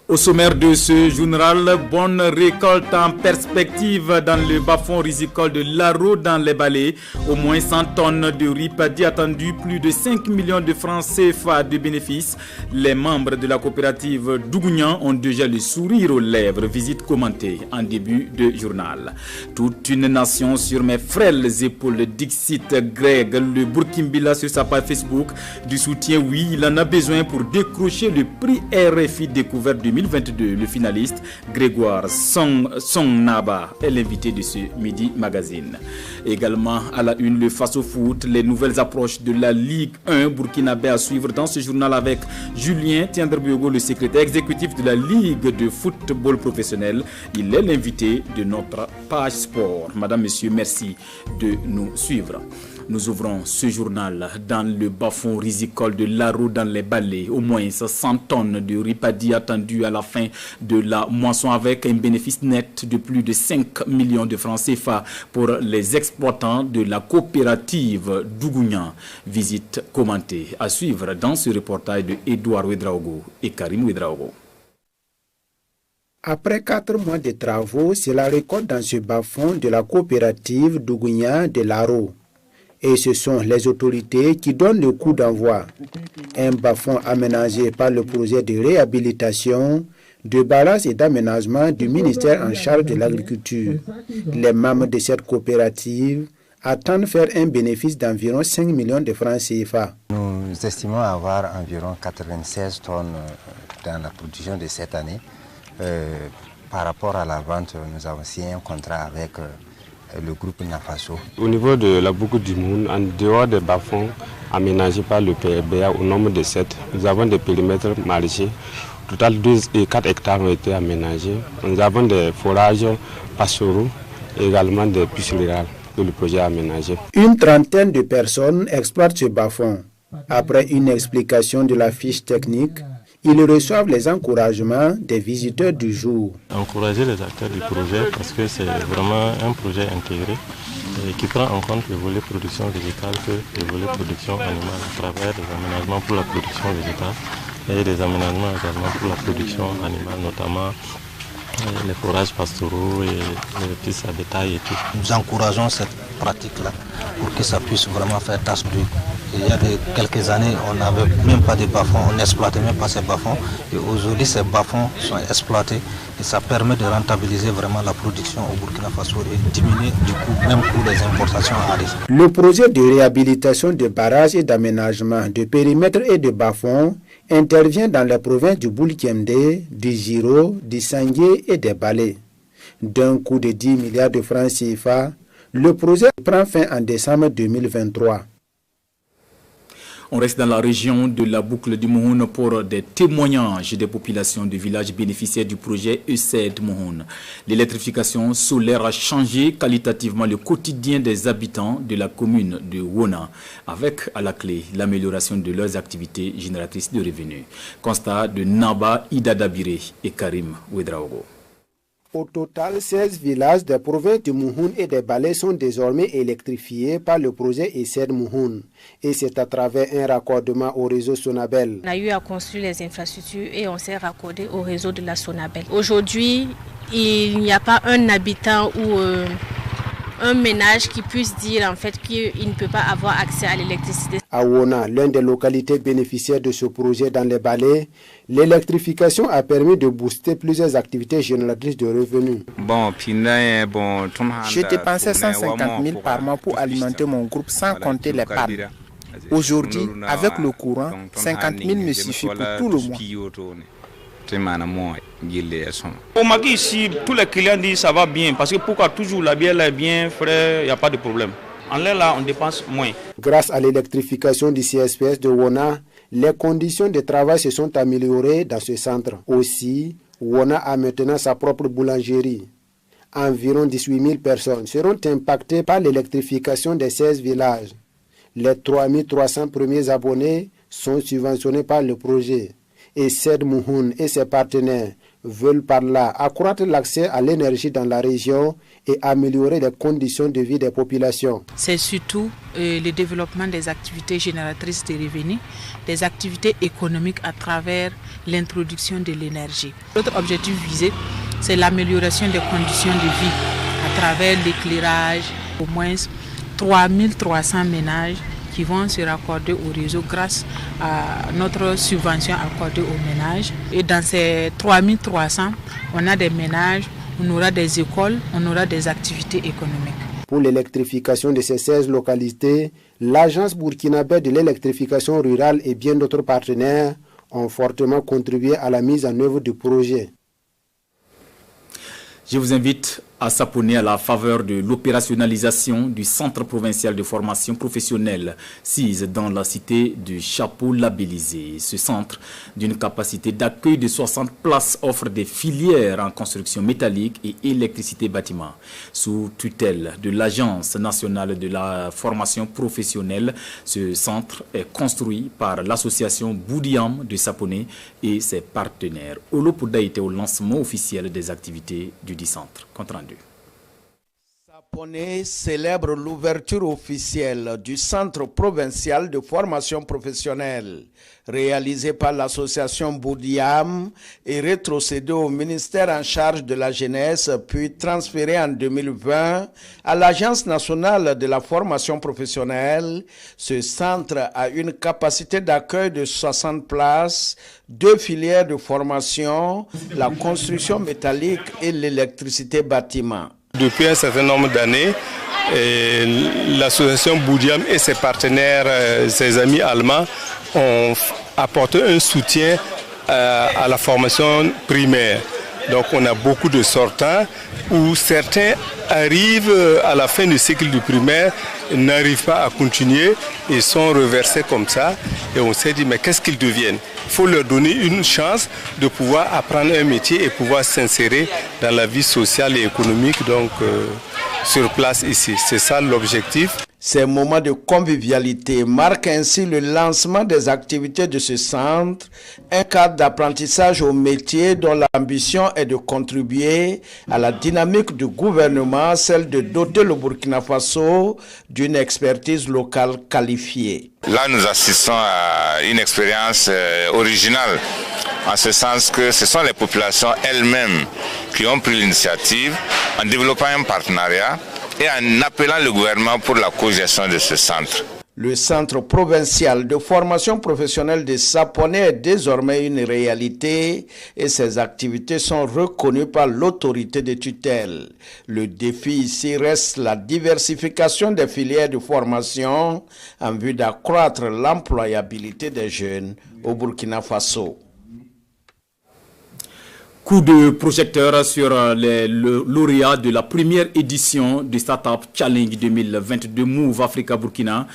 Au sommaire de ce journal, bonne récolte en perspective dans le bas-fond risicole de Laro dans les Ballets. Au moins 100 tonnes de riz paddy attendu, plus de 5 millions de francs CFA de bénéfices. Les membres de la coopérative Dougounian ont déjà le sourire aux lèvres. Visite commentée en début de journal. Toute une nation sur mes frêles épaules, Dixit Greg, le Burkimbila sur sa page Facebook. Du soutien, oui, il en a besoin pour décrocher le prix RFI découverte 2022. Le finaliste Grégoire Song Naba est l'invité de ce Midi Magazine. Également à la une, le face au foot, les nouvelles approches de la Ligue 1 burkinabé à suivre dans ce journal avec Julien Tiendrebiogo, le secrétaire exécutif de la Ligue de football professionnel. Il est l'invité de notre page sport. Madame, Monsieur, merci de nous suivre. Nous ouvrons ce journal dans le bas-fond risicole de Laro dans les Ballets. Au moins 100 tonnes de riz paddy attendues à la fin de la moisson avec un bénéfice net de plus de 5 millions de francs CFA pour les exploitants de la coopérative Dougounian. Visite commentée à suivre dans ce reportage de Edouard Ouedraogo et Karim Ouedraogo. Après 4 mois de travaux, c'est la récolte dans ce bas-fond de la coopérative Dougounian de Laro. Et ce sont les autorités qui donnent le coup d'envoi. Un bas-fond aménagé par le projet de réhabilitation, de barrage et d'aménagement du ministère en charge de l'agriculture. Les membres de cette coopérative attendent faire un bénéfice d'environ 5 millions de francs CFA. Nous estimons avoir environ 96 tonnes dans la production de cette année. Par rapport à la vente, nous avons signé un contrat avec le groupe Nafaso. Au niveau de la boucle du Moun, en dehors des bas-fonds aménagés par le PRBA au nombre de 7, nous avons des périmètres maraîchers. Au total, 2 et 4 hectares ont été aménagés. Nous avons des forages pastoraux et également des pistes rurales que le projet a aménagées. Une trentaine de personnes exploitent ce bas-fond. Après une explication de la fiche technique, ils reçoivent les encouragements des visiteurs du jour. Encourager les acteurs du projet parce que c'est vraiment un projet intégré qui prend en compte le volet production végétale que le volet production animale à travers des aménagements pour la production végétale et des aménagements également pour la production animale, notamment les forages pastoraux et les pistes à bétail et tout. Nous encourageons cette pratique-là pour que ça puisse vraiment faire tache d'huile. Il y a quelques années, on n'avait même pas de bas-fonds, on n'exploitait même pas ces bas-fonds. Et aujourd'hui, ces bas-fonds sont exploités et ça permet de rentabiliser vraiment la production au Burkina Faso et diminuer du coup, même pour les importations à risque. Le projet de réhabilitation de barrages et d'aménagement de périmètres et de bas-fonds intervient dans les provinces du Boulkemde, du Giro, du Sangué et des Ballets. D'un coût de 10 milliards de francs CFA, le projet prend fin en décembre 2023. On reste dans la région de la boucle du Mohun pour des témoignages des populations du village bénéficiaires du projet ECED Mohun. L'électrification solaire a changé qualitativement le quotidien des habitants de la commune de Wona, avec à la clé l'amélioration de leurs activités génératrices de revenus. Constat de Naba Idadabire et Karim Ouedraogo. Au total, 16 villages des provinces de Mohun et des Ballets sont désormais électrifiés par le projet ECED Mohun. Et c'est à travers un raccordement au réseau Sonabel. On a eu à construire les infrastructures et on s'est raccordé au réseau de la Sonabel. Aujourd'hui, il n'y a pas un habitant ou un ménage qui puisse dire en fait qu'il ne peut pas avoir accès à l'électricité. À Wona, l'une des localités bénéficiaires de ce projet dans les Ballets, l'électrification a permis de booster plusieurs activités génératrices de revenus. J'ai dépensé 150 000 par mois pour alimenter mon groupe sans compter les pannes. Aujourd'hui, avec le courant, 50 000 me suffit pour tout le mois. Au Maki ici, tous les clients disent ça va bien parce que pourquoi toujours la bière est bien frais, il n'y a pas de problème. En l'air là, on dépense moins. Grâce à l'électrification du CSPS de Wona, les conditions de travail se sont améliorées dans ce centre. Aussi, Wona a maintenant sa propre boulangerie. Environ 18 000 personnes seront impactées par l'électrification des 16 villages. Les 3 300 premiers abonnés sont subventionnés par le projet. Et ECED Mohun et ses partenaires veulent par là accroître l'accès à l'énergie dans la région et améliorer les conditions de vie des populations. C'est surtout le développement des activités génératrices de revenus, des activités économiques à travers l'introduction de l'énergie. L'autre objectif visé, c'est l'amélioration des conditions de vie à travers l'éclairage. Au moins 3300 ménages qui vont se raccorder au réseau grâce à notre subvention accordée aux ménages. Et dans ces 3300, on a des ménages, on aura des écoles, on aura des activités économiques. Pour l'électrification de ces 16 localités, l'Agence burkinabé de l'électrification rurale et bien d'autres partenaires ont fortement contribué à la mise en œuvre du projet. Je vous invite à s'abonner à la faveur de l'opérationnalisation du Centre provincial de formation professionnelle SIS dans la cité de Chapeau labellisé. Ce centre, d'une capacité d'accueil de 60 places, offre des filières en construction métallique et électricité bâtiment. Sous tutelle de l'Agence nationale de la formation professionnelle, ce centre est construit par l'association Boudiam de Saponé et ses partenaires. Olopouda était au lancement officiel des activités du dit centre. Compte rendu. Saponé célèbre l'ouverture officielle du Centre provincial de formation professionnelle, réalisé par l'association Boudiam et rétrocédé au ministère en charge de la jeunesse, puis transféré en 2020 à l'Agence nationale de la formation professionnelle. Ce centre a une capacité d'accueil de 60 places, 2 filières de formation, la construction métallique et l'électricité bâtiment. Depuis un certain nombre d'années, l'association Boudiam et ses partenaires, ses amis allemands, ont apporté un soutien à la formation primaire. Donc on a beaucoup de sortants où certains arrivent à la fin du cycle du primaire, n'arrivent pas à continuer et sont reversés comme ça. Et on s'est dit mais qu'est-ce qu'ils deviennent? Il faut leur donner une chance de pouvoir apprendre un métier et pouvoir s'insérer dans la vie sociale et économique donc sur place ici. C'est ça l'objectif. Ces moments de convivialité marquent ainsi le lancement des activités de ce centre, un cadre d'apprentissage au métier dont l'ambition est de contribuer à la dynamique du gouvernement, celle de doter le Burkina Faso d'une expertise locale qualifiée. Là, nous assistons à une expérience originale, en ce sens que ce sont les populations elles-mêmes qui ont pris l'initiative en développant un partenariat et en appelant le gouvernement pour la co-gestion de ce centre. Le Centre provincial de formation professionnelle de Saponé est désormais une réalité et ses activités sont reconnues par l'autorité de tutelle. Le défi ici reste la diversification des filières de formation en vue d'accroître l'employabilité des jeunes au Burkina Faso. Coup de projecteur sur les lauréats de la première édition du Startup Challenge 2022 Move Africa Burkina.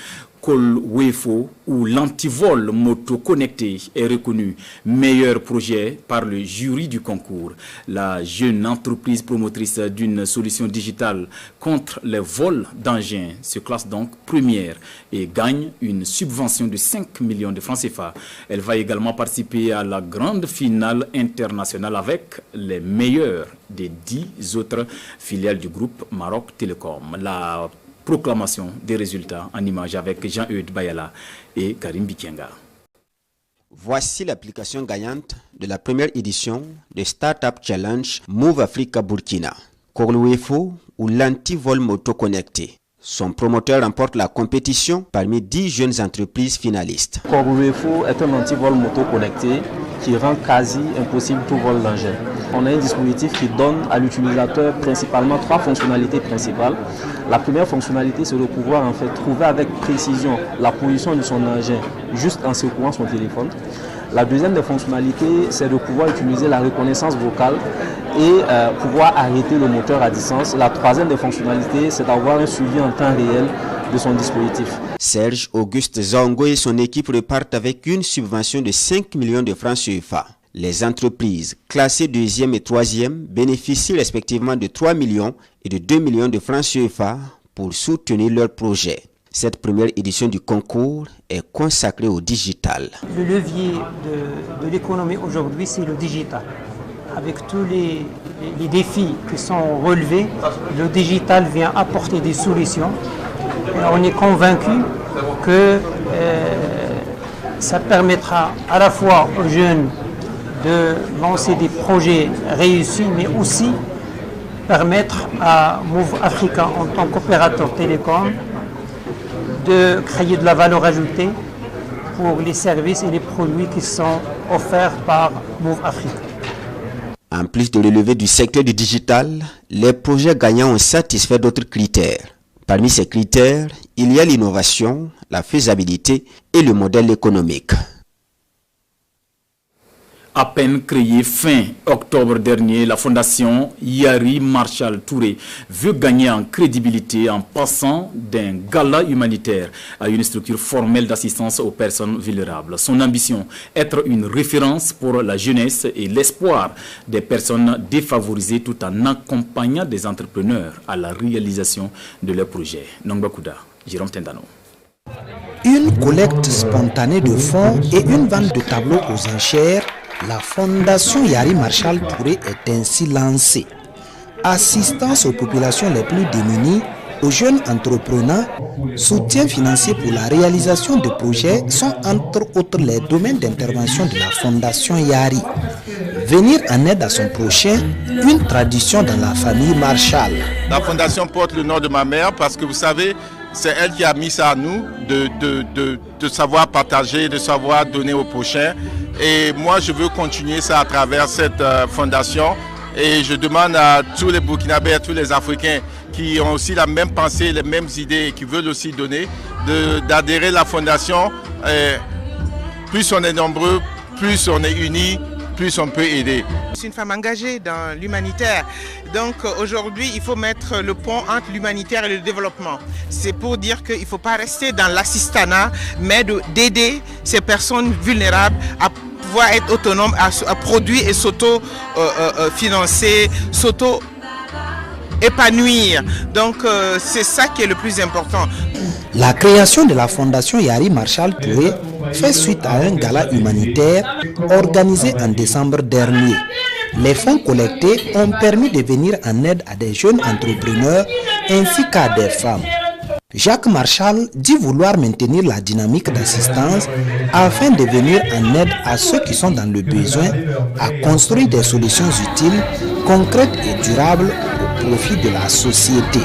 Kolwefo, où l'antivol moto connecté est reconnu meilleur projet par le jury du concours. La jeune entreprise promotrice d'une solution digitale contre les vols d'engins se classe donc première et gagne une subvention de 5 millions de francs CFA. Elle va également participer à la grande finale internationale avec les meilleurs des 10 autres filiales du groupe Maroc Télécom. La proclamation des résultats en images avec Jean-Eudes Bayala et Karim Bikenga. Voici l'application gagnante de la première édition de Startup Challenge Move Africa Burkina. Kolwefo ou l'antivol moto connecté. Son promoteur remporte la compétition parmi 10 jeunes entreprises finalistes. Kolwefo est un antivol moto connecté qui rend quasi impossible tout vol d'engin. On a un dispositif qui donne à l'utilisateur principalement 3 fonctionnalités principales. La première fonctionnalité, c'est de pouvoir en fait trouver avec précision la position de son engin juste en secouant son téléphone. La deuxième des fonctionnalités, c'est de pouvoir utiliser la reconnaissance vocale et pouvoir arrêter le moteur à distance. La troisième des fonctionnalités, c'est d'avoir un suivi en temps réel de son dispositif. Serge Auguste Zongo et son équipe repartent avec une subvention de 5 millions de francs CFA. Les entreprises classées 2e et 3e bénéficient respectivement de 3 millions et de 2 millions de francs CFA pour soutenir leur projet. Cette première édition du concours est consacrée au digital. Le levier de l'économie aujourd'hui, c'est le digital. avec tous les défis qui sont relevés, le digital vient apporter des solutions. Et on est convaincu que ça permettra à la fois aux jeunes de lancer des projets réussis, mais aussi permettre à Move Africa en tant qu'opérateur télécom de créer de la valeur ajoutée pour les services et les produits qui sont offerts par Move Africa. En plus de relever du secteur du digital, les projets gagnants ont satisfait d'autres critères. Parmi ces critères, il y a l'innovation, la faisabilité et le modèle économique. À peine créée fin octobre dernier, la fondation Yari Marshall Touré veut gagner en crédibilité en passant d'un gala humanitaire à une structure formelle d'assistance aux personnes vulnérables. Son ambition, être une référence pour la jeunesse et l'espoir des personnes défavorisées tout en accompagnant des entrepreneurs à la réalisation de leurs projets. Nongbakuda, Jérôme Tendano. Une collecte spontanée de fonds et une vente de tableaux aux enchères. La fondation Yari Marshall Touré est ainsi lancée. Assistance aux populations les plus démunies, aux jeunes entrepreneurs, soutien financier pour la réalisation de projets sont entre autres les domaines d'intervention de la fondation Yari. Venir en aide à son prochain, une tradition dans la famille Marshall. La fondation porte le nom de ma mère parce que vous savez, c'est elle qui a mis ça à nous, de savoir partager, de savoir donner au prochain. Et moi, je veux continuer ça à travers cette fondation. Et je demande à tous les Burkinabés, à tous les Africains qui ont aussi la même pensée, les mêmes idées et qui veulent aussi donner, d'adhérer à la fondation. Et plus on est nombreux, plus on est unis, plus on peut aider. Je suis une femme engagée dans l'humanitaire. Donc aujourd'hui, il faut mettre le pont entre l'humanitaire et le développement. C'est pour dire qu'il ne faut pas rester dans l'assistanat, mais d'aider ces personnes vulnérables à pouvoir être autonomes, à produire et s'auto-financer, s'auto-épanouir. Donc c'est ça qui est le plus important. La création de la fondation Yari Marshall Touré fait suite à un gala humanitaire organisé en décembre dernier. Les fonds collectés ont permis de venir en aide à des jeunes entrepreneurs ainsi qu'à des femmes. Jacques Marshall dit vouloir maintenir la dynamique d'assistance afin de venir en aide à ceux qui sont dans le besoin, à construire des solutions utiles, concrètes et durables au profit de la société.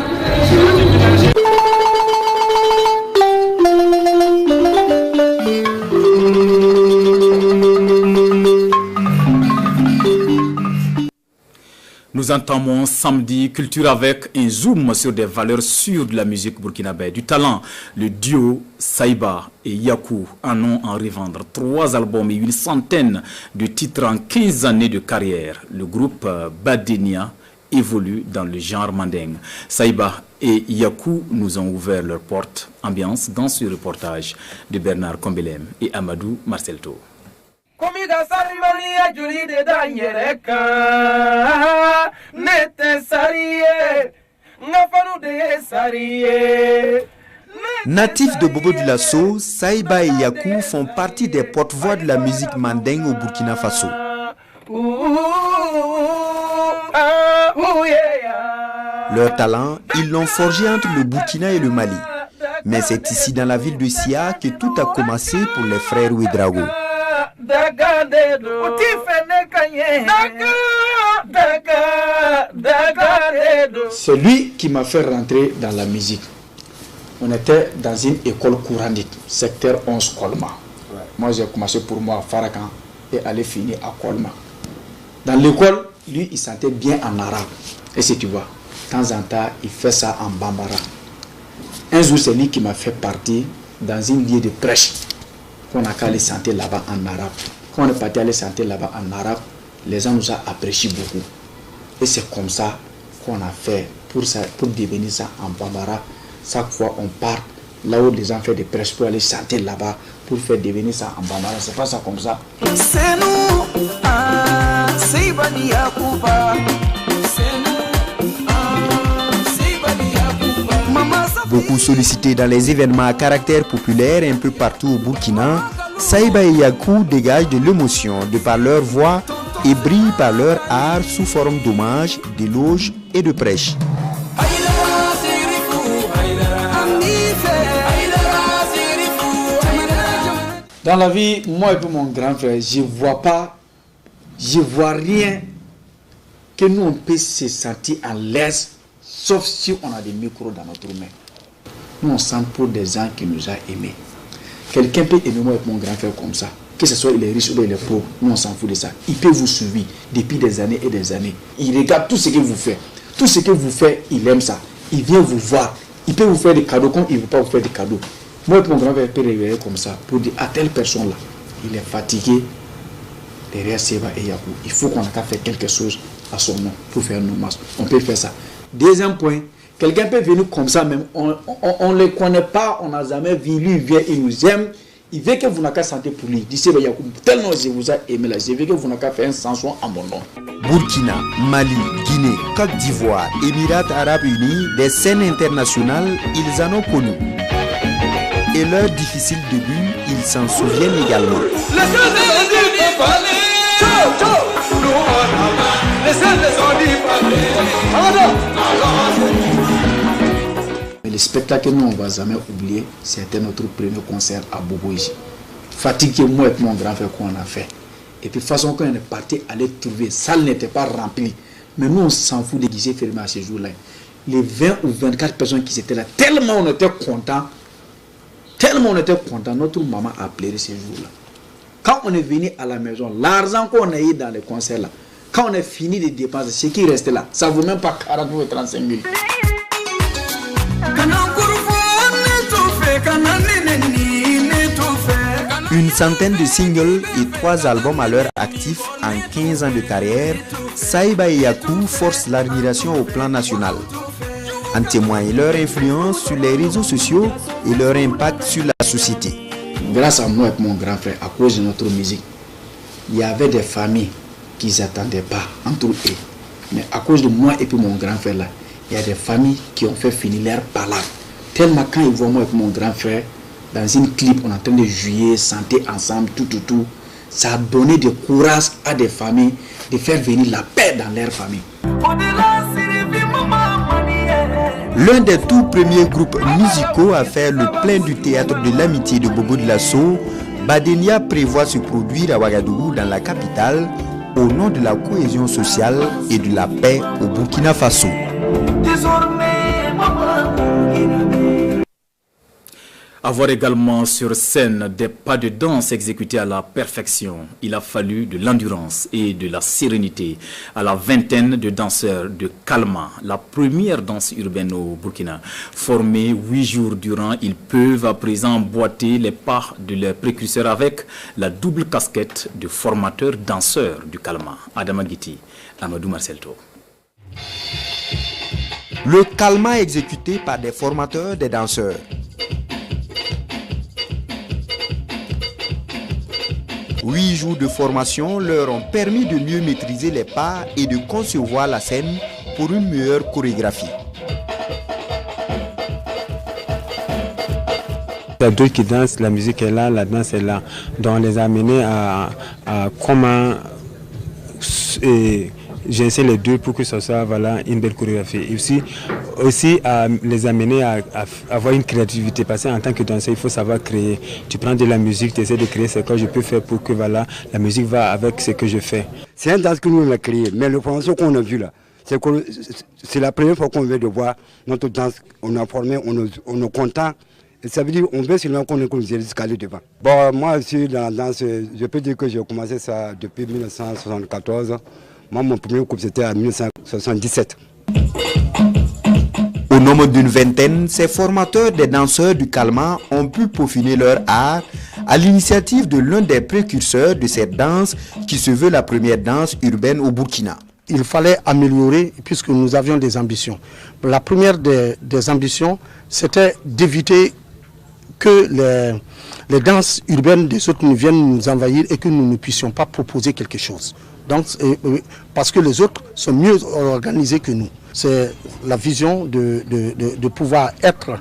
Nous entamons samedi culture avec un zoom sur des valeurs sûres de la musique burkinabé. Du talent, le duo Saïba et Yakou en ont en revendre 3 albums et une centaine de titres en 15 années de carrière. Le groupe Badenia évolue dans le genre manding. Saïba et Yakou nous ont ouvert leurs portes. Ambiance dans ce reportage de Bernard Kombelem et Amadou Marcelto. Natifs de Bobo Dioulasso, Saïba et Yakou font partie des porte-voix de la musique mandingue au Burkina Faso. Leur talent, ils l'ont forgé entre le Burkina et le Mali. Mais c'est ici dans la ville de Sia que tout a commencé pour les frères Ouedraogo. C'est lui qui m'a fait rentrer dans la musique. On était dans une école coranique, secteur 11 Kolma. Moi j'ai commencé pour moi à Farakan et aller finir à Kolma. Dans l'école, lui il sentait bien en arabe. Et si tu vois, de temps en temps il fait ça en bambara. Un jour c'est lui qui m'a fait partir dans une lieu de prêche. On a qu'à aller chanter là-bas en arabe. Quand on est parti aller chanter là-bas en arabe, les gens nous ont apprécié beaucoup. Et c'est comme ça qu'on a fait pour devenir ça en bambara. Chaque fois on part là où les gens font des prêches pour aller chanter là-bas, pour faire devenir ça en bambara. C'est pas ça comme ça. C'est nous, c'est Bani Yakouba. Beaucoup sollicités dans les événements à caractère populaire un peu partout au Burkina, Saïba et Yakou dégagent de l'émotion de par leur voix et brillent par leur art sous forme d'hommages, d'éloges et de prêches. Dans la vie, moi et mon grand frère, je vois rien que nous on peut se sentir à l'aise, sauf si on a des micros dans notre main. Nous on sent pour des gens qui nous ont aimés. Quelqu'un peut aimer moi et mon grand frère comme ça. Que ce soit il est riche ou il est pauvre, nous on s'en fout de ça. Il peut vous suivre depuis des années et des années. Il regarde tout ce que vous faites. Tout ce que vous faites, il aime ça. Il vient vous voir. Il peut vous faire des cadeaux comme il ne veut pas vous faire des cadeaux. Moi et mon grand frère peut réveiller comme ça pour dire à telle personne là, il est fatigué derrière Seba et Yakou. Il faut qu'on a qu'à faire quelque chose à son nom pour faire nos masses. On peut faire ça. Deuxième point, quelqu'un peut venir comme ça même. On ne le connaît pas, on n'a jamais vu. Lui, il vient, il nous aime. Il veut que vous n'avez qu'à chanter pour lui. D'ici, tellement je vous ai aimé là. Je veux que vous n'avez qu'à faire un chanson à mon nom. Burkina, Mali, Guinée, Côte d'Ivoire, Émirats Arabes Unis, des scènes internationales, ils en ont connu. Et leur difficile début, ils s'en souviennent également. Mais le spectacle que nous on va jamais oublier, c'était notre premier concert à Boboïji. Fatigué moi et mon grand frère qu'on a fait. Et puis de toute façon quand on est parti aller trouver, salle n'était pas remplie. Mais nous on s'en fout des guichets fermés à ce jour-là. Les 20 ou 24 personnes qui étaient là, tellement on était contents. Notre maman a pleuré ce jour-là. Quand on est venu à la maison, l'argent qu'on a eu dans les concerts là, quand on a fini de dépenser, ce qui restait là, ça ne vaut même pas 40 ou 35 000. Une centaine de singles et 3 albums à leur actif en 15 ans de carrière, Saiba et Yakou forcent l'admiration au plan national. En témoigne leur influence sur les réseaux sociaux et leur impact sur la société. Grâce à moi et mon grand frère, à cause de notre musique, il y avait des familles qui ne s'attendaient pas entre eux. Mais à cause de moi et puis mon grand frère là, il y a des familles qui ont fait finir leur palabre. Tellement quand ils voient moi et mon grand frère dans une clip, on est en train de jouer, chanter ensemble, tout, ça a donné du courage à des familles de faire venir la paix dans leur famille. L'un des tout premiers groupes musicaux à faire le plein du théâtre de l'amitié de Bobo Dioulasso, Badenia prévoit se produire à Ouagadougou dans la capitale au nom de la cohésion sociale et de la paix au Burkina Faso. Avoir également sur scène des pas de danse exécutés à la perfection. Il a fallu de l'endurance et de la sérénité à la vingtaine de danseurs de Kalma, la première danse urbaine au Burkina. Formés 8 jours durant, ils peuvent à présent emboîter les pas de leurs précurseurs avec la double casquette de formateur danseur du Kalma. Adama Guiti, Amadou Marcelto. Le Kalma exécuté par des formateurs des danseurs. 8 jours de formation leur ont permis de mieux maîtriser les pas et de concevoir la scène pour une meilleure chorégraphie. Il y a d'autres qui dansent, la musique est là, la danse est là. Donc on les a amenés à comment j'essaie les deux pour que ce soit voilà, une belle chorégraphie. Et aussi à les amener à avoir une créativité, parce qu'en tant que danseur, il faut savoir créer. Tu prends de la musique, tu essaies de créer ce que je peux faire pour que voilà, la musique va avec ce que je fais. C'est un danse que nous on a créé, mais le formation qu'on a vu là, c'est la première fois qu'on vient de voir notre danse. On a formé, on est content. Et ça veut dire qu'on veut seulement qu'on est jusqu'à aller devant. Bon, moi aussi dans la danse, je peux dire que j'ai commencé ça depuis 1974. Moi, mon premier groupe, c'était en 1977. Au nombre d'une vingtaine, ces formateurs des danseurs du Kalma ont pu peaufiner leur art à l'initiative de l'un des précurseurs de cette danse qui se veut la première danse urbaine au Burkina. Il fallait améliorer puisque nous avions des ambitions. La première des ambitions, c'était d'éviter que les danses urbaines des autres nous viennent nous envahir et que nous ne puissions pas proposer quelque chose. Donc, parce que les autres sont mieux organisés que nous. C'est la vision de pouvoir être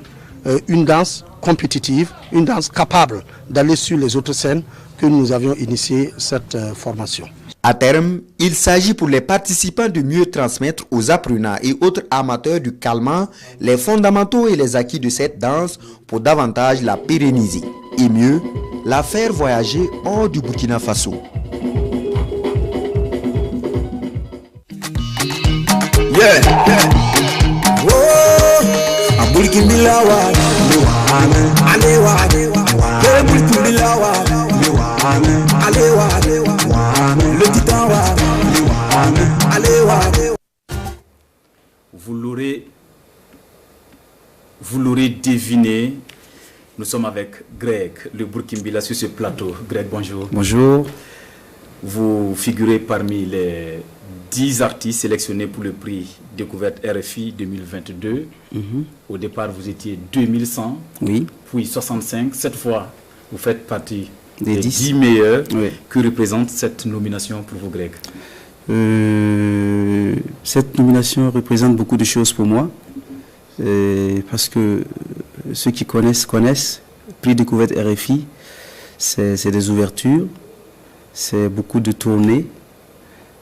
une danse compétitive, une danse capable d'aller sur les autres scènes que nous avions initié cette formation. À terme, il s'agit pour les participants de mieux transmettre aux apprenants et autres amateurs du calmant les fondamentaux et les acquis de cette danse pour davantage la pérenniser et mieux la faire voyager hors du Burkina Faso. Vous l'aurez deviné, nous sommes avec Greg, le Burkimbila sur ce plateau. Greg, bonjour. Bonjour. Vous figurez parmi les 10 artistes sélectionnés pour le prix Découverte RFI 2022. Au départ, vous étiez 2100, puis 65. Cette fois, vous faites partie des 10 meilleurs. Que représente cette nomination pour vous, Greg? Cette nomination représente beaucoup de choses pour moi. Parce que ceux qui connaissent. Prix Découverte RFI, c'est des ouvertures, c'est beaucoup de tournées.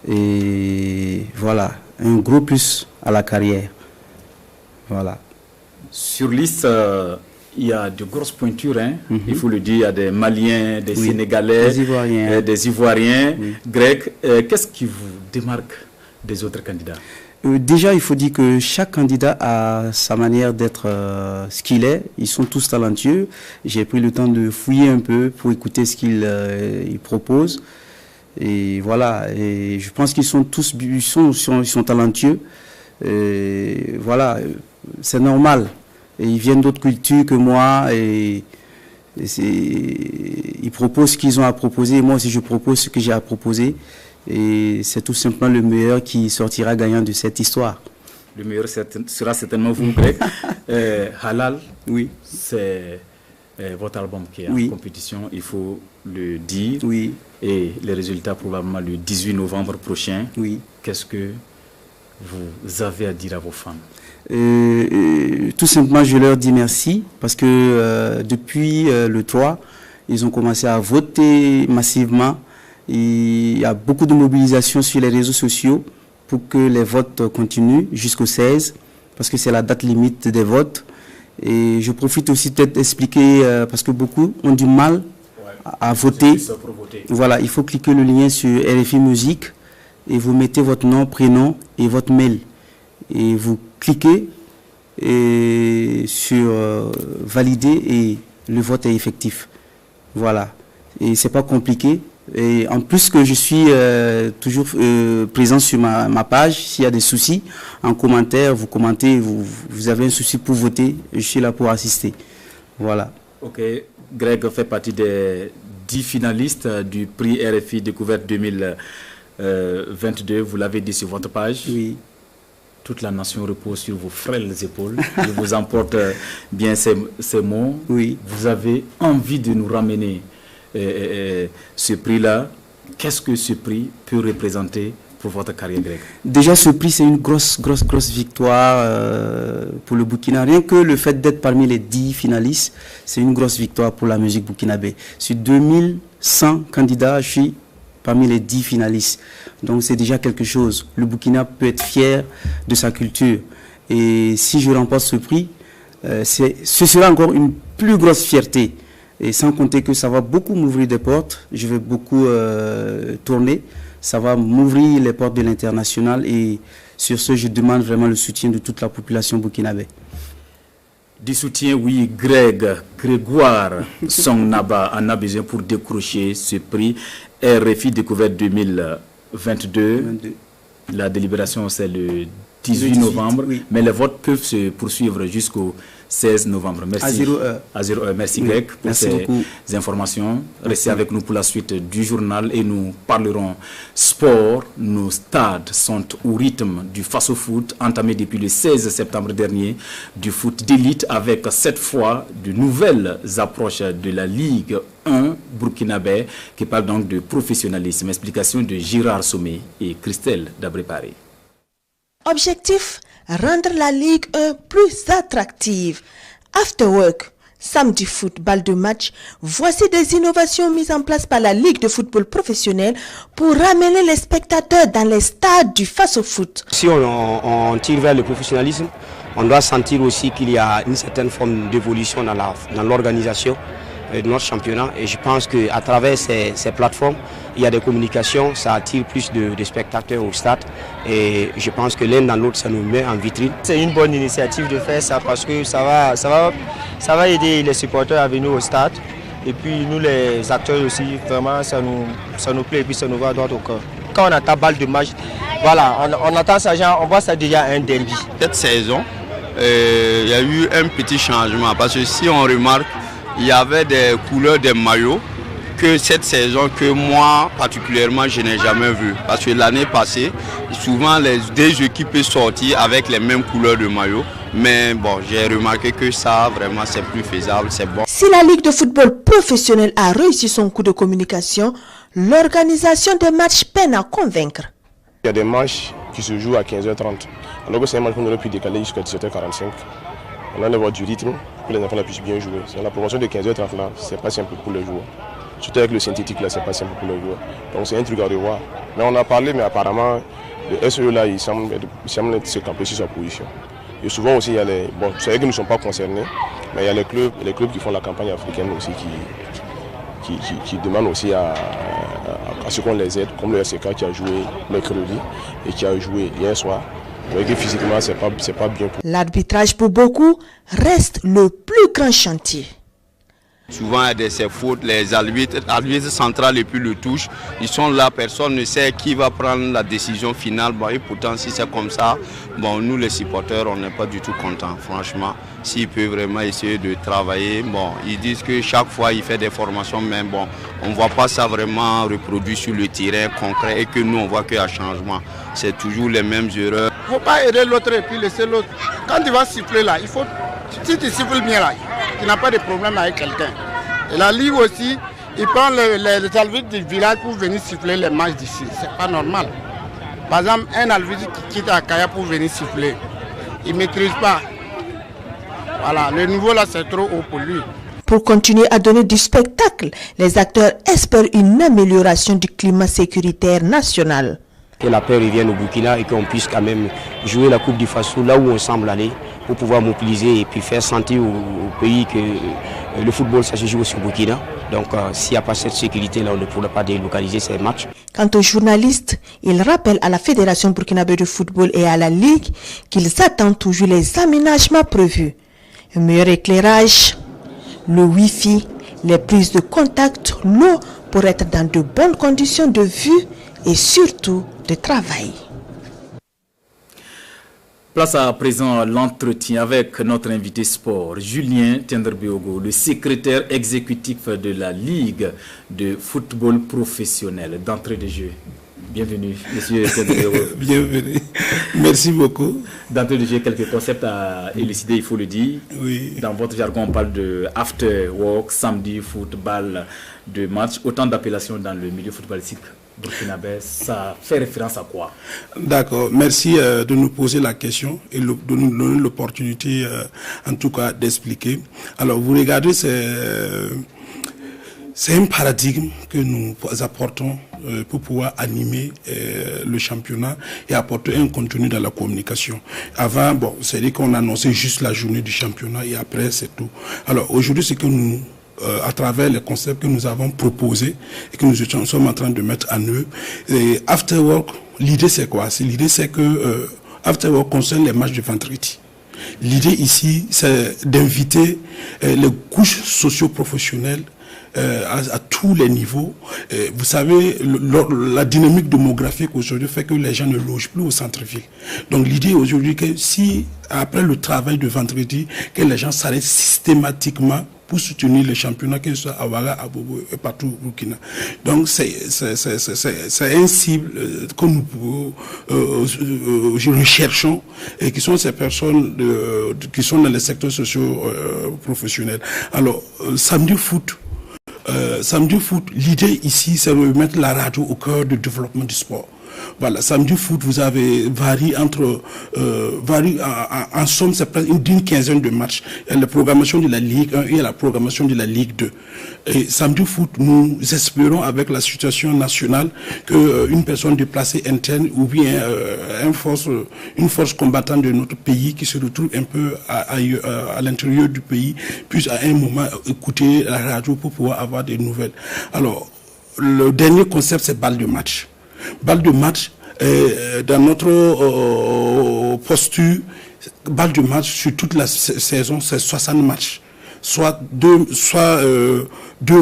Et voilà, un gros plus à la carrière. Voilà. Sur liste, il y a de grosses pointures, hein. Il faut le dire, il y a des Maliens, des Sénégalais, des Ivoiriens. Greg, qu'est-ce qui vous démarque des autres candidats? Déjà, il faut dire que chaque candidat a sa manière d'être ce qu'il est. Ils sont tous talentueux. J'ai pris le temps de fouiller un peu pour écouter ce qu'ils proposent. Et voilà, et je pense qu'ils sont tous ils sont talentueux. Et voilà, c'est normal. Et ils viennent d'autres cultures que moi et ils proposent ce qu'ils ont à proposer. Et moi aussi, je propose ce que j'ai à proposer. Et c'est tout simplement le meilleur qui sortira gagnant de cette histoire. Le meilleur sera certainement vous, Greg. Halal, c'est votre album qui est en compétition, il faut le dire. Et les résultats probablement le 18 novembre prochain. Qu'est-ce que vous avez à dire à vos fans? Tout simplement, je leur dis merci parce que depuis le 3, ils ont commencé à voter massivement. Il y a beaucoup de mobilisation sur les réseaux sociaux pour que les votes continuent jusqu'au 16 parce que c'est la date limite des votes. Et je profite aussi peut-être d'expliquer parce que beaucoup ont du mal à voter. Voilà, il faut cliquer le lien sur RFI Musique et vous mettez votre nom, prénom et votre mail. Et vous cliquez sur valider et le vote est effectif. Voilà. Et c'est pas compliqué. Et en plus que je suis toujours présent sur ma page, s'il y a des soucis, en commentaire, vous commentez, vous avez un souci pour voter, je suis là pour assister. Voilà. Ok, Greg fait partie des 10 finalistes du prix RFI Découverte 2022, vous l'avez dit sur votre page. Toute la nation repose sur vos frêles épaules. Je vous emporte bien ces mots. Vous avez envie de nous ramener ce prix-là. Qu'est-ce que ce prix peut représenter pour votre carrière, Greg? Déjà, ce prix, c'est une grosse victoire pour le Burkina. Rien que le fait d'être parmi les 10 finalistes, c'est une grosse victoire pour la musique burkinabé. Sur 2100 candidats, je suis parmi les 10 finalistes. Donc, c'est déjà quelque chose. Le Burkina peut être fier de sa culture. Et si je remporte ce prix, ce sera encore une plus grosse fierté. Et sans compter que ça va beaucoup m'ouvrir des portes, je vais beaucoup tourner, ça va m'ouvrir les portes de l'international et sur ce, je demande vraiment le soutien de toute la population burkinabé. Du soutien, oui, Grégoire Songnaba en a besoin pour décrocher ce prix RFI Découverte 2022. La délibération, c'est le 18 novembre, mais les votes peuvent se poursuivre jusqu'au 16 novembre. Merci. À 0 heure. Merci Greg pour ces informations. Restez avec nous pour la suite du journal et nous parlerons sport. Nos stades sont au rythme du Faso Foot entamé depuis le 16 septembre dernier, du foot d'élite avec cette fois de nouvelles approches de la Ligue 1 burkinabé qui parle donc de professionnalisme. Explication de Girard Sommet et Christelle Dabré-Paré. Objectif, rendre la Ligue 1 plus attractive. After Work, Samedi foot, balle de match, voici des innovations mises en place par la Ligue de football professionnel pour ramener les spectateurs dans les stades du face-au-foot. Si on tire vers le professionnalisme, on doit sentir aussi qu'il y a une certaine forme d'évolution dans l'organisation de notre championnat. Et je pense qu'à travers ces plateformes, il y a des communications, ça attire plus de spectateurs au stade. Et je pense que l'un dans l'autre, ça nous met en vitrine. C'est une bonne initiative de faire ça parce que ça va aider les supporters à venir au stade. Et puis nous les acteurs aussi, vraiment ça nous plaît et puis ça nous va droit au cœur. Quand on attend balle de match, voilà, on attend ça, genre, on voit ça déjà un derby. Cette saison, il y a eu un petit changement parce que si on remarque, il y avait des couleurs des maillots que cette saison que moi particulièrement je n'ai jamais vu. Parce que l'année passée, souvent les deux équipes sortent avec les mêmes couleurs de maillot. Mais bon, j'ai remarqué que ça vraiment c'est plus faisable, c'est bon. Si la Ligue de football professionnel a réussi son coup de communication, l'organisation des matchs peine à convaincre. Il y a des matchs qui se jouent à 15h30. Alors que c'est un match qu'on aurait pu décaler jusqu'à 17h45. On a d'avoir du rythme pour que les enfants puissent bien jouer. La promotion de 15h30 là, c'est pas simple pour les joueurs. Surtout avec le synthétique là, c'est pas simple pour les joueurs. Donc c'est un truc à revoir. Mais on a parlé, mais apparemment, le SE là, il semble se camper sur sa position. Et souvent aussi, il y a les. Bon, c'est vrai que nous ne sommes pas concernés, mais il y a les clubs qui font la campagne africaine aussi qui demandent aussi à ce qu'on les aide, comme le RCK qui a joué mercredi et qui a joué hier soir. Vous voyez que physiquement, c'est pas bien. L'arbitrage pour beaucoup reste le plus grand chantier. Souvent, il y a des fautes, les arbitres centrales et puis le touche, ils sont là, personne ne sait qui va prendre la décision finale. Bon, et pourtant, si c'est comme ça, bon, nous les supporters, on n'est pas du tout contents, franchement. S'ils peuvent vraiment essayer de travailler, bon, ils disent que chaque fois, il fait des formations, mais bon, on ne voit pas ça vraiment reproduit sur le terrain concret et que nous, on voit qu'il y a un changement. C'est toujours les mêmes erreurs. Il ne faut pas aider l'autre et puis laisser l'autre. Quand tu vas siffler là, il faut, si tu siffles bien là, tu n'as pas de problème avec quelqu'un. Et la Ligue aussi, ils prennent les arbitres du village pour venir siffler les matchs d'ici. C'est pas normal. Par exemple, un arbitre qui quitte Akaya pour venir siffler, il ne maîtrise pas. Voilà, le niveau là c'est trop haut pour lui. Pour continuer à donner du spectacle, les acteurs espèrent une amélioration du climat sécuritaire national. Que la paix revienne au Burkina et qu'on puisse quand même jouer la Coupe du Faso là où on semble aller pour pouvoir mobiliser et puis faire sentir au pays que le football ça se joue aussi au Burkina. Donc s'il n'y a pas cette sécurité là, on ne pourra pas délocaliser ces matchs. Quant aux journalistes, ils rappellent à la Fédération burkinabé de football et à la Ligue qu'ils attendent toujours les aménagements prévus. Un meilleur éclairage, le Wi-Fi, les prises de contact, l'eau pour être dans de bonnes conditions de vue et surtout de travail. Place à présent l'entretien avec notre invité sport, Julien Tenderbiogo, le secrétaire exécutif de la Ligue de football professionnel. D'entrée de jeu, bienvenue, monsieur Tenderbiogo. Bienvenue, merci beaucoup. D'entrée de jeu, quelques concepts à élucider, il faut le dire. Oui. Dans votre jargon, on parle de after work, samedi, football, de match, autant d'appellations dans le milieu footballistique burkinabé. Ça fait référence à quoi? D'accord, merci de nous poser la question et de nous donner l'opportunité en tout cas d'expliquer. Alors vous regardez, c'est un paradigme que nous apportons pour pouvoir animer le championnat et apporter un contenu dans la communication. Avant, bon, c'est-à-dire qu'on annonçait juste la journée du championnat et après c'est tout. Alors aujourd'hui, c'est que nous à travers les concepts que nous avons proposés et que nous sommes en train de mettre en œuvre. Et After Work, l'idée c'est quoi? L'idée c'est que After Work concerne les matchs de vendredi. L'idée ici, c'est d'inviter les couches socio-professionnelles à tous les niveaux. Vous savez, la dynamique démographique aujourd'hui fait que les gens ne logent plus au centre-ville. Donc l'idée aujourd'hui que si, après le travail de vendredi, que les gens s'arrêtent systématiquement pour soutenir le championnat, que ce soit à Ouaga, à Bobo et partout au Burkina. Donc c'est un cible que nous recherchons et qui sont ces personnes qui sont dans les secteurs sociaux professionnels. Alors, samedi foot, l'idée ici, c'est de mettre la radio au cœur du développement du sport. Voilà, samedi foot, vous avez varie en somme, c'est presque d'une quinzaine de matchs. Il y a la programmation de la Ligue 1 et la programmation de la Ligue 2. Et samedi foot, nous espérons avec la situation nationale qu'une personne déplacée interne ou bien une force combattante de notre pays qui se retrouve un peu à l'intérieur du pays puisse à un moment écouter la radio pour pouvoir avoir des nouvelles. Alors, le dernier concept, c'est balle de match. Balle de match, dans notre posture, balle de match sur toute la saison, c'est 60 matchs. Soit deux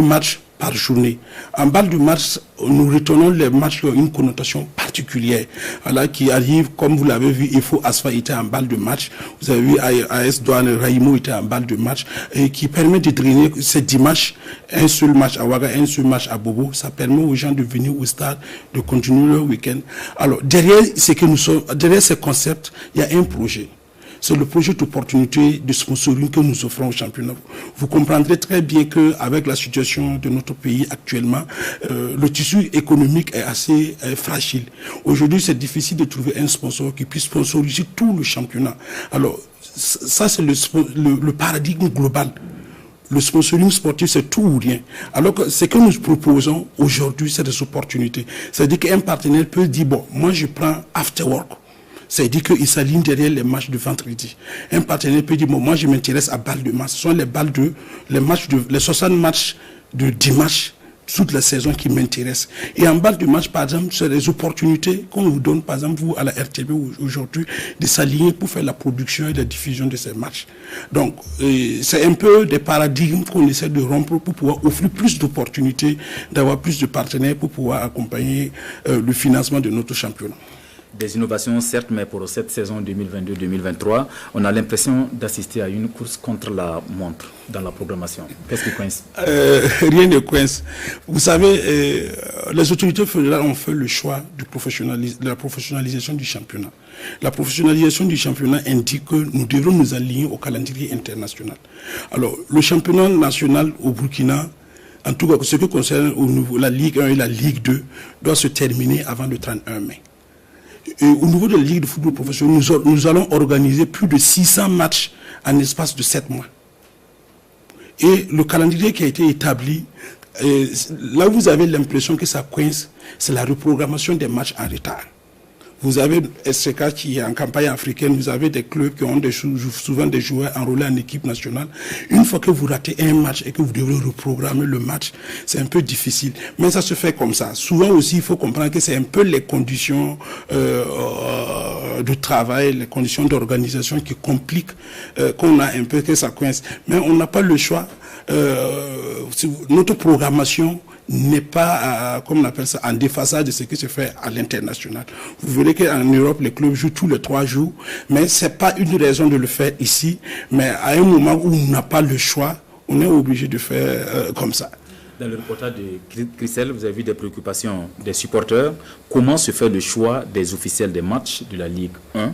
matchs par journée. En balle de match, nous retenons les matchs qui ont une connotation particulière. Voilà, qui arrive, comme vous l'avez vu, IFO Asfa était en balle de match. Vous avez vu AS Douane Raimo était en balle de match. Et qui permet de drainer ces dimanches, un seul match à Ouaga, un seul match à Bobo. Ça permet aux gens de venir au stade, de continuer leur week-end. Alors, derrière ces concepts, il y a un projet. C'est le projet d'opportunité de sponsoring que nous offrons au championnat. Vous comprendrez très bien qu'avec la situation de notre pays actuellement, le tissu économique est assez fragile. Aujourd'hui, c'est difficile de trouver un sponsor qui puisse sponsoriser tout le championnat. Alors, ça, c'est le paradigme global. Le sponsoring sportif, c'est tout ou rien. Alors que ce que nous proposons aujourd'hui, c'est des opportunités. C'est-à-dire qu'un partenaire peut dire, bon, moi je prends after work. C'est-à-dire qu'il s'aligne derrière les matchs de vendredi. Un partenaire peut dire, bon, moi je m'intéresse à balles de match. Ce sont les 60 matchs de dimanche, toute la saison qui m'intéressent. Et en balle de match, par exemple, c'est des opportunités qu'on vous donne, par exemple, vous, à la RTB aujourd'hui, de s'aligner pour faire la production et la diffusion de ces matchs. Donc, c'est un peu des paradigmes qu'on essaie de rompre pour pouvoir offrir plus d'opportunités, d'avoir plus de partenaires pour pouvoir accompagner le financement de notre championnat. Des innovations, certes, mais pour cette saison 2022-2023, on a l'impression d'assister à une course contre la montre dans la programmation. Qu'est-ce qui coince? Rien ne coince. Vous savez, les autorités fédérales ont fait le choix de la professionnalisation du championnat. La professionnalisation du championnat indique que nous devrons nous aligner au calendrier international. Alors, le championnat national au Burkina, en tout cas, ce qui concerne au niveau la Ligue 1 et la Ligue 2, doit se terminer avant le 31 mai. Et au niveau de la Ligue de football professionnel, nous allons organiser plus de 600 matchs en espace de 7 mois. Et le calendrier qui a été établi, là où vous avez l'impression que ça coince, c'est la reprogrammation des matchs en retard. Vous avez SCK qui est en campagne africaine, vous avez des clubs qui ont souvent des joueurs enrôlés en équipe nationale. Une fois que vous ratez un match et que vous devez reprogrammer le match, c'est un peu difficile. Mais ça se fait comme ça. Souvent aussi, il faut comprendre que c'est un peu les conditions de travail, les conditions d'organisation qui compliquent qu'on a un peu que ça coince. Mais on n'a pas le choix. Notre programmation n'est pas, comme on appelle ça, en déphasage de ce qui se fait à l'international. Vous verrez qu'en Europe, les clubs jouent tous les 3 jours, mais ce n'est pas une raison de le faire ici. Mais à un moment où on n'a pas le choix, on est obligé de faire comme ça. Dans le reportage de Christelle, vous avez vu des préoccupations des supporters. Comment se fait le choix des officiels des matchs de la Ligue 1?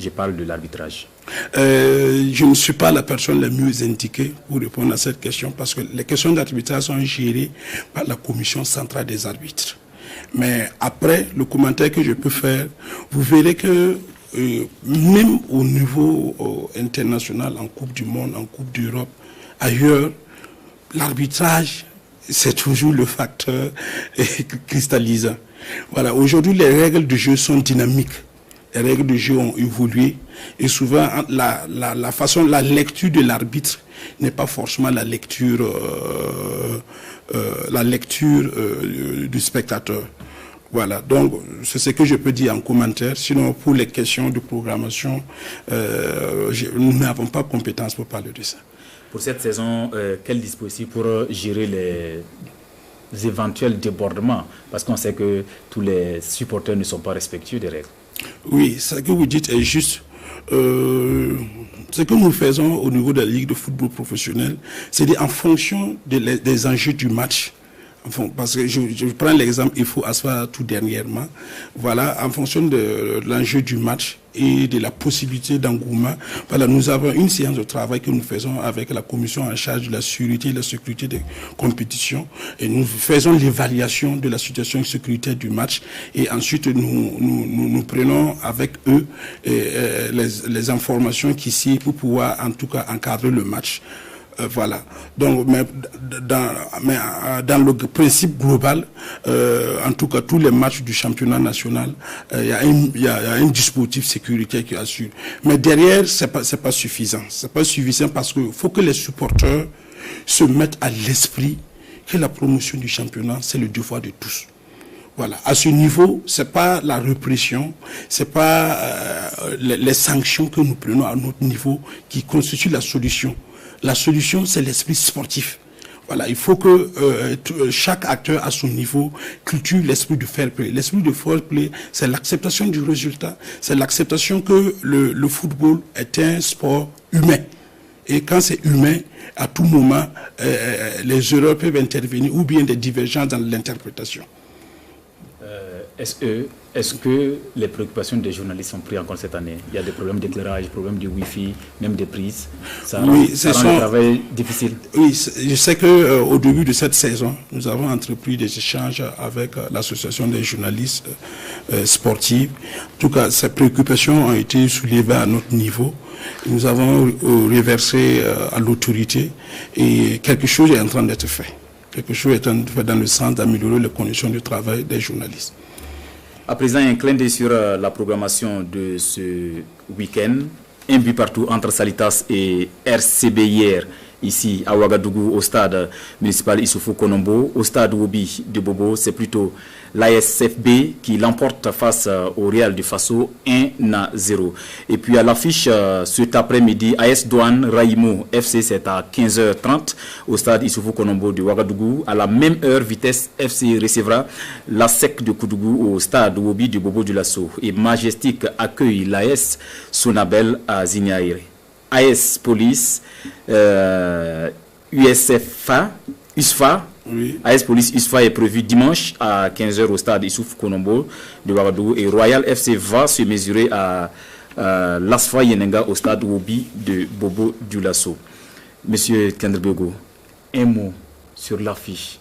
Je parle de l'arbitrage. Je ne suis pas la personne la mieux indiquée pour répondre à cette question parce que les questions d'arbitrage sont gérées par la commission centrale des arbitres. Mais après, le commentaire que je peux faire, vous verrez que même au niveau international, en Coupe du Monde, en Coupe d'Europe, ailleurs, l'arbitrage, c'est toujours le facteur cristallisant. Voilà, aujourd'hui, les règles du jeu sont dynamiques. Les règles du jeu ont évolué et souvent la lecture de l'arbitre n'est pas forcément la lecture du spectateur. Voilà, donc c'est ce que je peux dire en commentaire. Sinon, pour les questions de programmation, nous n'avons pas compétence pour parler de ça. Pour cette saison, quel dispositif pour gérer les éventuels débordements? Parce qu'on sait que tous les supporters ne sont pas respectueux des règles. Oui, ce que vous dites est juste. Ce que nous faisons au niveau de la Ligue de football professionnel, c'est en fonction des enjeux du match, Parce que je prends l'exemple, il faut asseoir tout dernièrement. Voilà, en fonction de l'enjeu du match et de la possibilité d'engouement, voilà, nous avons une séance de travail que nous faisons avec la commission en charge de la sécurité et la sécurité des compétitions. Et nous faisons l'évaluation de la situation sécuritaire du match. Et ensuite, nous prenons avec eux les informations qui s'y pour pouvoir, en tout cas, encadrer le match. Voilà. Donc, mais dans le principe global, en tout cas, tous les matchs du championnat national, il y a un dispositif sécuritaire qui assure. Mais derrière, c'est pas suffisant. C'est pas suffisant parce qu'il faut que les supporters se mettent à l'esprit que la promotion du championnat, c'est le devoir de tous. Voilà. À ce niveau, c'est pas la répression, c'est pas les sanctions que nous prenons à notre niveau qui constituent la solution. La solution, c'est l'esprit sportif. Voilà, il faut que chaque acteur à son niveau cultive l'esprit de fair play. L'esprit de fair play, c'est l'acceptation du résultat, c'est l'acceptation que le football est un sport humain. Et quand c'est humain, à tout moment, les erreurs peuvent intervenir ou bien des divergences dans l'interprétation. Est-ce que les préoccupations des journalistes sont prises en compte cette année? Il y a des problèmes d'éclairage, des problèmes de Wi-Fi, même des prises. Ça rend le travail difficile. Oui, je sais qu'au début de cette saison, nous avons entrepris des échanges avec l'association des journalistes sportifs. En tout cas, ces préoccupations ont été soulevées à notre niveau. Nous avons reversé à l'autorité et quelque chose est en train d'être fait. Quelque chose est en train d'être fait dans le sens d'améliorer les conditions de travail des journalistes. À présent, un clin d'œil sur la programmation de ce week-end. Un but partout entre Salitas et RCB hier, ici à Ouagadougou, au stade municipal Issoufou Konombo. Au stade Wobi de Bobo, c'est plutôt l'ASFB qui l'emporte face au Real du Faso 1-0. Et puis à l'affiche cet après-midi, AS Douane Raïmo FC, c'est à 15h30 au stade Issoufou Konombo de Ouagadougou. À la même heure, Vitesse FC recevra la SEC de Koudougou au stade Wobi de Bobo du Lasso. Et Majestic accueille l'AS Sonabel à Zignaïre. AS Police, USFA, oui. AS Police USFA est prévu dimanche à 15h au stade Issouf Konombo de Ouagadougou et Royal FC va se mesurer à l'Asfa Yenenga au stade Wobi de Bobo du Lasso. Monsieur Kendrbego, un mot sur l'affiche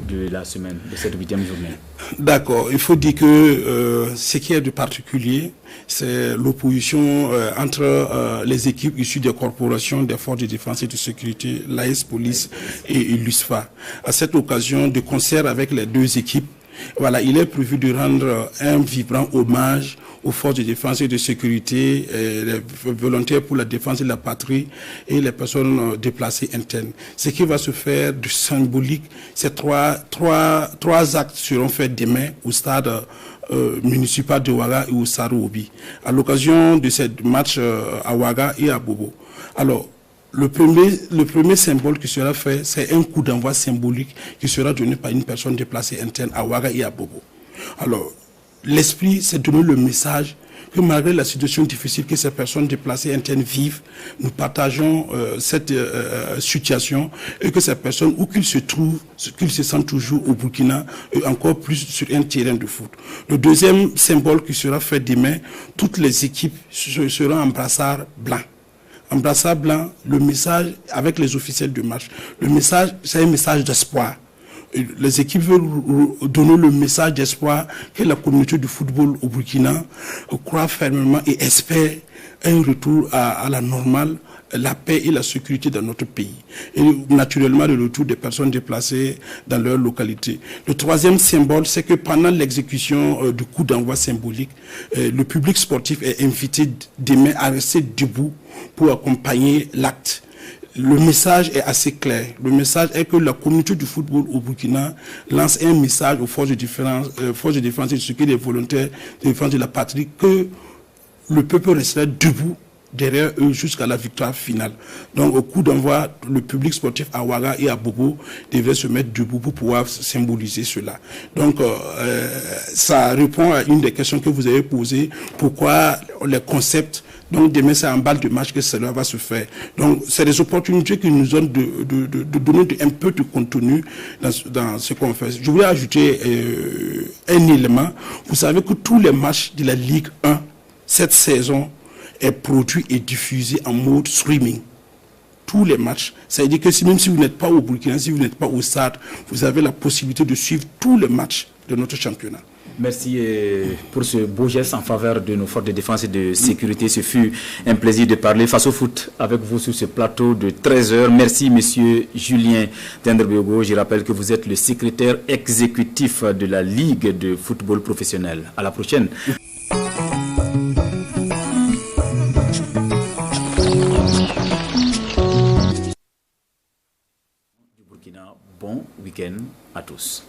de la semaine, de cette 8e journée. D'accord, il faut dire que ce qui est de particulier, c'est l'opposition entre les équipes issues des corporations des forces de défense et de sécurité, l'AS Police et l'USFA. À cette occasion, de concert avec les deux équipes, voilà, il est prévu de rendre un vibrant hommage aux forces de défense et de sécurité, les volontaires pour la défense de la patrie et les personnes déplacées internes. Ce qui va se faire de symbolique, ces trois actes seront faits demain au stade municipal de Ouaga et au stade Wobi, à l'occasion de ce match à Ouaga et à Bobo. Alors, le premier symbole qui sera fait, c'est un coup d'envoi symbolique qui sera donné par une personne déplacée interne à Ouaga et à Bobo. Alors, l'esprit, c'est donner le message que malgré la situation difficile que ces personnes déplacées internes vivent, nous partageons cette situation et que ces personnes, où qu'ils se trouvent, qu'ils se sentent toujours au Burkina, et encore plus sur un terrain de foot. Le deuxième symbole qui sera fait demain, toutes les équipes seront en brassard blanc. En brassard blanc, le message avec les officiels de match, le message, c'est un message d'espoir. Les équipes veulent donner le message d'espoir que la communauté du football au Burkina croit fermement et espère un retour à la normale, la paix et la sécurité dans notre pays. Et naturellement, le retour des personnes déplacées dans leur localité. Le troisième symbole, c'est que pendant l'exécution du coup d'envoi symbolique, le public sportif est invité demain à rester debout pour accompagner l'acte. Le message est assez clair. Le message est que la communauté du football au Burkina lance un message aux forces de défense et de sécurité des volontaires de défense de la patrie que le peuple restera debout derrière eux jusqu'à la victoire finale. Donc au coup d'envoi, le public sportif à Ouaga et à Bobo devrait se mettre debout pour pouvoir symboliser cela. Donc ça répond à une des questions que vous avez posées. Pourquoi les concepts Donc demain, c'est en balle de match que cela va se faire. Donc c'est des opportunités qui nous donnent de donner un peu de contenu dans ce qu'on fait. Je voulais ajouter un élément. Vous savez que tous les matchs de la Ligue 1 cette saison est produit et diffusé en mode streaming. Tous les matchs. Ça veut dire que même si vous n'êtes pas au Burkina, si vous n'êtes pas au stade, vous avez la possibilité de suivre tous les matchs de notre championnat. Merci pour ce beau geste en faveur de nos forces de défense et de sécurité. Ce fut un plaisir de parler face au foot avec vous sur ce plateau de 13h. Merci, monsieur Julien Tenderbiogo. Je rappelle que vous êtes le secrétaire exécutif de la Ligue de football professionnel. À la prochaine. Du Burkina, bon week-end à tous.